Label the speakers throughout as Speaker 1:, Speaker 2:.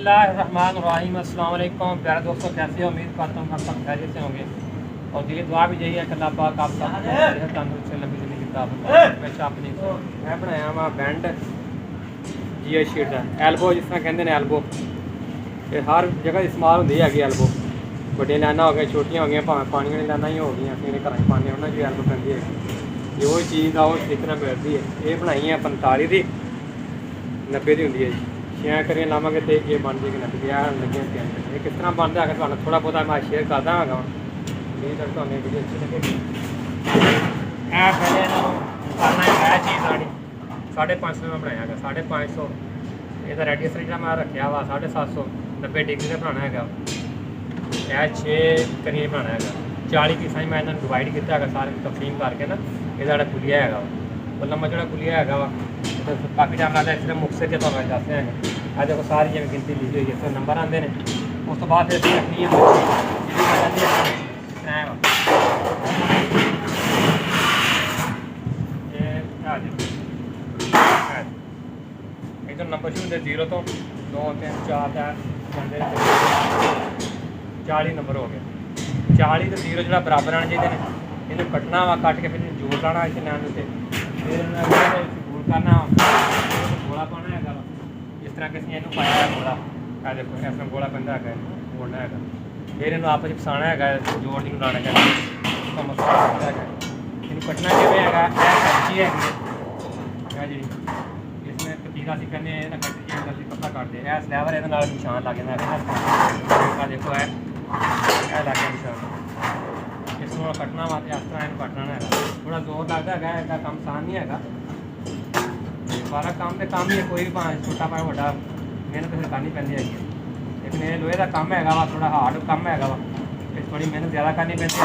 Speaker 1: बिस्मिल्लाहिर्रहमानिर्रहीम। अस्सलाम वालेकुम प्यारे दोस्तों, कैसे हो? उम्मीद करता हूँ आप सब खैरियत से होंगे और दिली दुआ भी यही है कि अल्लाह पाक आप सब तंदुरुस्त से लंबी ज़िंदगी अता फरमाए। हमेशा अपनी मैं बनाया वा बैंड जी शीट का एल्बो, जिस तरह कहते हैं एल्बो, ये हर जगह इस्तेमाल होती है एल्बो। बड़िया लाइना हो गई, छोटियां हो गई, भावें पानी वाली लाइना ही हो गई, अपने घर पाने उन्होंने जो एल्बो पैंती है ये वो चीज़ का वो तरीके मिलती है। ये बनाई है 45 की, 90 की होंगी है जी। शेयर करिए लावे तो ये बन जाएगी 90 लगे। ये किस तरह बनता है तो थोड़ा बहुत मैं शेयर कर देंगे। उम्मीद है तो वीडियो अच्छी लगेगी। पहले करना है चीज़ साड़ी 550 में बनाया है। 550 ये रेडियस जो मैं रखा वा 750 90 डिग्री का बनाना है। यह 6 करिए बनाना है। 40 पीसा मैं इन्होंने डिवाइड किया है सारे तकसीम करके ना। ये पुलिया है वो लंबा जो पुलिया है वा काफ़ी टाइम लगता है। इसलिए मुख से तो दसते हैं आज देखो सारी जिम्मे गिनती लिखी हुई है, तो नंबर आते हैं। उस तो बाद फिर रखनी है एकदम नंबर शुरू होंगे 0 तो 2 3 4 5 40 नंबर हो गया। 40 तो 0 जो बराबर आने चाहिए। इन्हें कटना वा, कट के फिर जोड़ लाना इस नैन से, फिर गोल करना गोला पाना है। इस तरह किसी इन्हों पाया है गोला, है देखो इस तरह गोला पैदा है जोड़ना है। फिर इन्हों आपस फसाना है, जोड़ नहीं लाना है। इसका मसला है इन्हों कटना जो है कच्ची है जी। इसमें पतीला सी कहने कच्ची पत्ता काट दे स्लैवर ये निशान लग जाता। देखो है लग गया निशान। इसको कटना वा इस तरह इन कटना है। थोड़ा जोर लगता है, इसका काम आसान नहीं है। सारा काम तो काम ही है, कोई भी भावें छोटा भावें बड़ा मेहनत फिर करनी पैंती है। लेकिन ये लोहे का काम है वा, थोड़ा हार्ड काम है वा, फिर थोड़ी मेहनत ज़्यादा करनी पैंती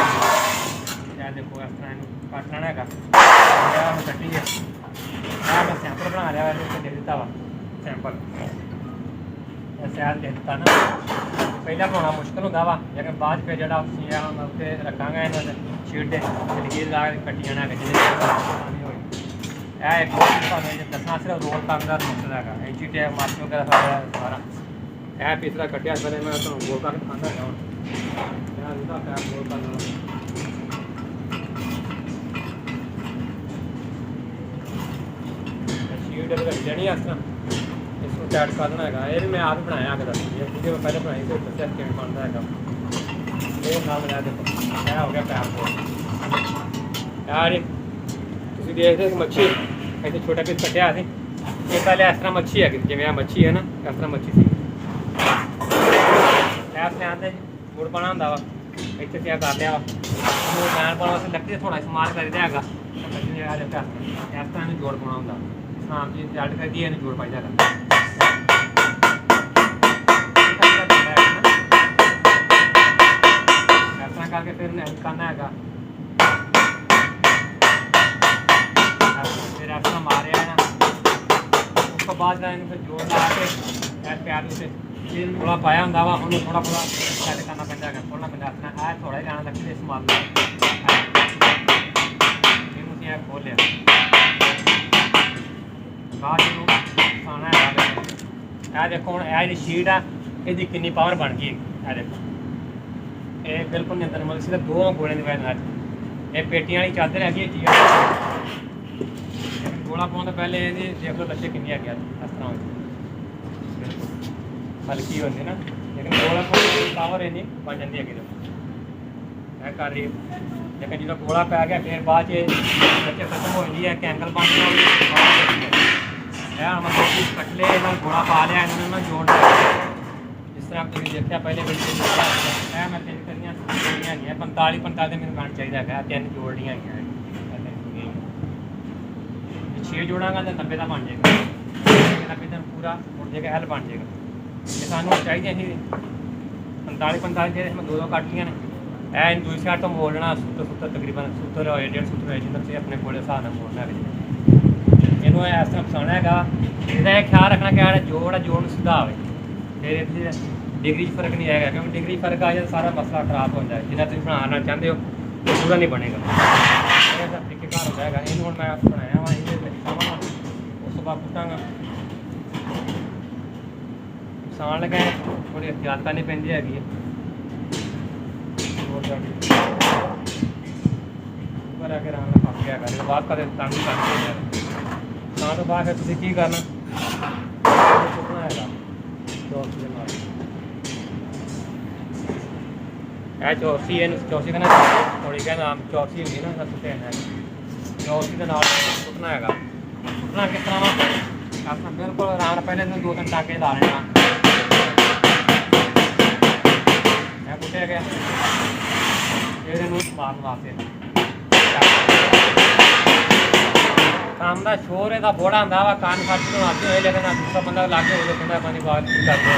Speaker 1: है। देखो इस तरह कट लेना है। कट्टी है मैं सैंपल बना रहा है, दे दिता वा सैंपल शायद दे दिता ना। पहला बनाना मुश्किल होंगे वा, लेकिन बाद फिर जो उत्ते रखा इन्होंने शीट के लकीर ला के कट्टी जाना है। एक दसना सिर्फ रोल करने का मकसद है। इंची टैप मार्च वगैरह सारा यह पिछला कटिया पहले मैं तो गोल करके खाना है। गोल करना शीट रख देनी इस तरह, इसको टाइट कर देना है। ये भी मैं आप ही बनाया अगर वीडियो में पहले बनाई थी, दसिया किमें बनता है। ये नाम लिया देखो यह हो गया पैर यार। तुम देखते मच्छी ऐसे छोटा पीस कटिया सी, ये पहले इस तरह मच्छी है जिमें मच्छी है ना, इस तरह मच्छी सी ऐसे आते गुड़ पाना होंगे वा। इतने तैयार कर लिया वा बैन पाने वास्ते लकड़ी थोड़ा इस्तेमाल कर दिया है। इस तरह जोड़ पाना होंगे इस तरह चीज ऐड कर दिए जोड़ पाई जाएगा। इस तरह करके फिर करना है। फिर ऐसा मारे है ना, उसके बाद फिर जोड़ ला के प्यार से थोड़ा पाया होंगे वा, उन्होंने थोड़ा थोड़ा सेट करना पैदा है, खोलना पैदा है। थोड़ा ही जाना लकड़ी इस्तेमाल खोल लिया बाद खाना है। देखो हम यह शीट है, ये कितनी पावर बन गई है। देखो ये बिल्कुल नहीं अंदर मतलब सिर्फ 2 गोले की वजह से। ये पेटियां वाली चादर है गोला पाने तो पहले ये देख लो लच्छे किन्नी है इस तरह बिल्कुल हल्की होती ना, लेकिन गोला पावर इन्नी बन जाती है मैं कर रही। लेकिन जो गोला पै गया फिर बाद लच्छे खत्म हो जाती है, कैंगल बन गया मतलब कटले गोला पा लिया इन्होंने जोड़ लिया। जिस तरह तुम देखा पहले मैं 3 करियाँ 45 मैंने बन चाहिए है। 3 जोड़नियाँ है 6 जोड़ांगा तो 90 का बन जाएगा। 90 दिन पूरा उड़ जाएगा, एल बन जाएगा। ये सानू चाहिए ही 45 जे इसमें 2 कट लिया ने इन दूसरी साइड तो मोड़ना सूत्र तकरीबन सूत्र 1.5 सूत्र जितना से अपने कोले हिसाब से मोड़ना है। इनू इस तरह फसाना है। इसका ख्याल रखना क्या है जोड़ सीधा आए, फिर डिग्री फर्क नहीं आएगा, क्योंकि डिग्री फर्क आ जाए तो सारा मसला खराब हो जाए। जिन्हें तुम बनाना चाहते हो तो पूरा नहीं बनेगा, तरीकेकार हो जाएगा। इन हूँ मैं बनाया वा उस बाद कुटाँगा ਸਾਣ ਲਗਾ ਥੋੜੀ ਇhtiyat ਕਰਨੀ ਪੈਂਦੀ ਹੈਗੀ ਹੈ ਪਰ ਅਗਰ ਆਮ ਨਾਲ ਫਸ ਗਿਆ ਕਰੇ ਬਾਅਦ ਕਦੇ ਤੰਗ ਕਰਦੇ ਯਾਰ ਤਾਂ ਤੋਂ ਬਾਅਦ ਫਿਰ ਤੁਸੀਂ ਕੀ ਕਰਨਾ ਸੁੱਟਣਾ ਹੈਗਾ ਚੌਰਸੀ ਦੇ ਨਾਲ ਇਹ ਚੌਰਸੀ ਇਹਨੂੰ ਚੌਰਸੀ ਕਹਿੰਦਾ ਥੋੜੀ ਕਹਿੰਦਾ ਆਮ ਚੌਰਸੀ ਹੁੰਦੀ ਨਾ ਸੁੱਟੇ ਹੈ ਚੌਰਸੀ ਦੇ ਨਾਲ ਸੁੱਟਣਾ ਹੈਗਾ ਸੁੱਟਣਾ ਕਿਸ ਤਰ੍ਹਾਂ ਵਾ ਆਪਣਾ ਬਿਲਕੁਲ ਆਰਾਮ ਨਾਲ ਪਹਿਲੇ ਇਹਨੂੰ 2-3 ਟਾਂਕੇ ਲਾ ਲੈਣਾ ਇਹ ਕੁੱਟਿਆ ਗਿਆ ਫਿਰ ਇਹਨੂੰ ਮਾਰਨ ਵਾਸਤੇ ਕੰਮ ਦਾ ਸ਼ੋਰ ਇਹਦਾ ਬੋੜਾ ਹੁੰਦਾ ਵਾ ਕੰਨ ਫੱਟ ਤੋਂ ਆਉਂਦੇ ਹੋਏ ਲੇਕਿਨ ਦੂਸਰਾ ਬੰਦਾ ਲਾਗੇ ਹੋ ਜਾਂਦਾ ਪਾਣੀ ਬਾਹਰ ਕੀ ਕਰਦੇ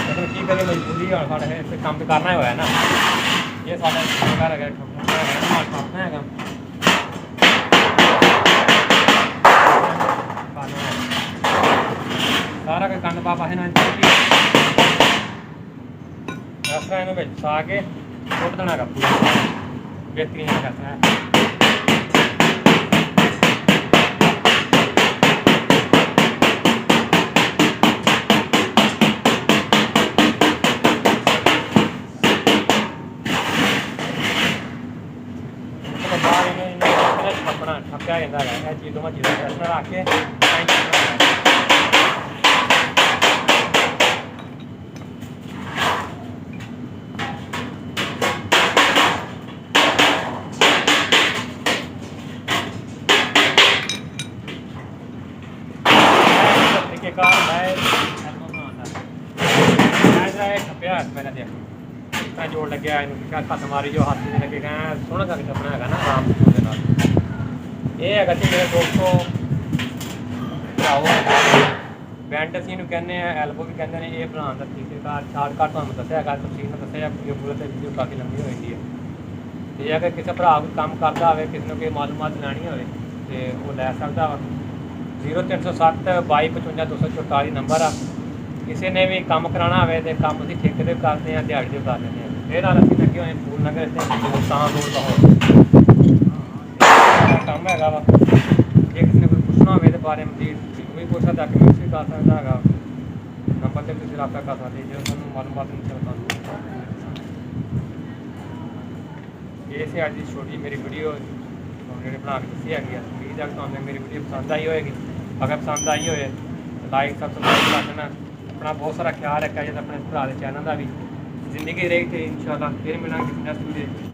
Speaker 1: ਲੇਕਿਨ ਕੀ ਕਰੇ ਮਜਬੂਰੀ ਆ ਸਾਡਾ ਇਹ ਕੰਮ ਤੇ ਕਰਨਾ ਹੋਇਆ ਨਾ ਇਹ ਸਾਡਾ ਘਰ ਹੈਗਾ ਠੋਕਣਾ ਹੈਗਾ ਸਾਰਾ ਕੋਈ ਕੰਨ ਪਾ ਪਾਸੇ ਨਾਲ ਰਸਾ ਇਹਨੂੰ ਵਿੱਚ ਸਾ ਕੇ ਸੁੱਟ ਦੇਣਾ ਹੈਗਾ ਪੂਰਾ ਬਿਹਤਰੀਨ ਕਰਨਾ ਹੈ ਠੱਪਿਆ ਜਾਂਦਾ ਹੈਗਾ ਇਹ ਚੀਜ਼ ਦੋਵਾਂ ਚੀਜ਼ਾਂ ਇਸ ਨਾਲ ਰੱਖ ਕੇ ਤਰੀਕੇਕਾਰ ਹੈ ਠੱਪਿਆ ਪਹਿਲਾਂ ਦੇਖ ਤਾਂ ਜੋੜ ਲੱਗਿਆ ਇਹਨੂੰ ਹੱਥ ਮਾਰੀ ਜੋ ਹੱਥ ਦੇ ਲੱਗੇ ਕਹਿੰਦਾ ਸੋਹਣਾ ਕਰਕੇ ਠੱਪਣਾ ਹੈਗਾ ਨਾ ਆਰਾਮ ਦੇ ਨਾਲ ਇਹ ਹੈਗਾ ਜੀ ਮੇਰੇ ਦੋਸਤੋ ਭਰਾਓ ਬੈਂਡ ਅਸੀਂ ਇਹਨੂੰ ਕਹਿੰਦੇ ਆ ਐਲਬੋ ਵੀ ਕਹਿੰਦੇ ਨੇ ਇਹ ਬਣਾਉਣ ਦਾ ਤਰੀਕੇਕਾਰ ਸ਼ਾਰਟਕਟ ਤੁਹਾਨੂੰ ਦੱਸਿਆ ਹੈਗਾ ਤੁਸੀਂ ਨੂੰ ਦੱਸਿਆ ਵੀਡੀਓ ਤੇ ਵੀਡੀਓ ਕਾਫੀ ਲੰਬੀ ਹੋ ਜਾਂਦੀ ਹੈ ਤੇ ਜੇ ਅਗਰ ਕਿਸੇ ਭਰਾ ਕੋਈ ਕੰਮ ਕਰਦਾ ਹੋਵੇ ਕਿਸੇ ਨੂੰ ਕੋਈ ਮਾਲੂਮਾਤ ਲੈਣੀ ਹੋਵੇ ਤੇ ਉਹ ਲੈ ਸਕਦਾ ਵਾ 0307 2255 244 ਨੰਬਰ ਆ ਕਿਸੇ ਨੇ ਵੀ ਕੰਮ ਕਰਾਉਣਾ ਹੋਵੇ ਤੇ ਕੰਮ ਅਸੀਂ ਠੇਕੇ ਤੇ ਕਰਦੇ ਆ ਦਿਹਾੜੀ ਦੇ ਕਰ ਲੈਂਦੇ ਆ ਇਹ ਨਾਲ ਅਸੀਂ ਲੱਗੇ ਹੋਏ ਫੂਲ ਨਗਰ ਇੱਥੇ ਤਾਂ ਰੋਡ ਬਹੁਤ ਕੰਮ ਹੈਗਾ ਵਾ ਜੇ ਕਿਸੇ ਨੇ ਕੋਈ ਪੁੱਛਣਾ ਹੋਵੇ ਇਹਦੇ ਬਾਰੇ ਮਜ਼ੀਦ ਕੋਈ ਪੁੱਛ ਸਕਦਾ ਕਿ ਮੈਂ ਵੀ ਕਰ ਸਕਦਾ ਹੈਗਾ ਨੰਬਰ 'ਤੇ ਤੁਸੀਂ ਰਾਬਤਾ ਕਰ ਸਕਦੇ ਜੇ ਤੁਹਾਨੂੰ ਮਾਲੂਮਾਤ ਨਹੀਂ ਚੱਲਦਾ ਇਹ ਸੀ ਅੱਜ ਦੀ ਛੋਟੀ ਮੇਰੀ ਵੀਡੀਓ ਜਿਹੜੇ ਬਣਾ ਕੇ ਦੱਸੀ ਹੈਗੀ ਆ ਪਲੀਜ਼ ਅਗਰ ਤੁਹਾਨੂੰ ਮੇਰੀ ਵੀਡੀਓ ਪਸੰਦ ਆਈ ਹੋਏਗੀ ਅਗਰ ਪਸੰਦ ਆਈ ਹੋਏ ਲਾਈਕ ਸਬਸਕ੍ਰਾਈਬ ਕਰ ਦੇਣਾ ਆਪਣਾ ਬਹੁਤ ਸਾਰਾ ਖਿਆਲ ਰੱਖਿਆ ਜੇ ਆਪਣੇ ਭਰਾ ਦੇ ਚੈਨਲ ਦਾ ਵੀ ਜ਼ਿੰਦਗੀ ਰਹੀ ਤੇ ਇਨਸ਼ਾਅੱਲਾ ਫਿਰ ਮਿਲਾਂਗੇ ਨੈਕਸਟ ਵੀਡੀਓ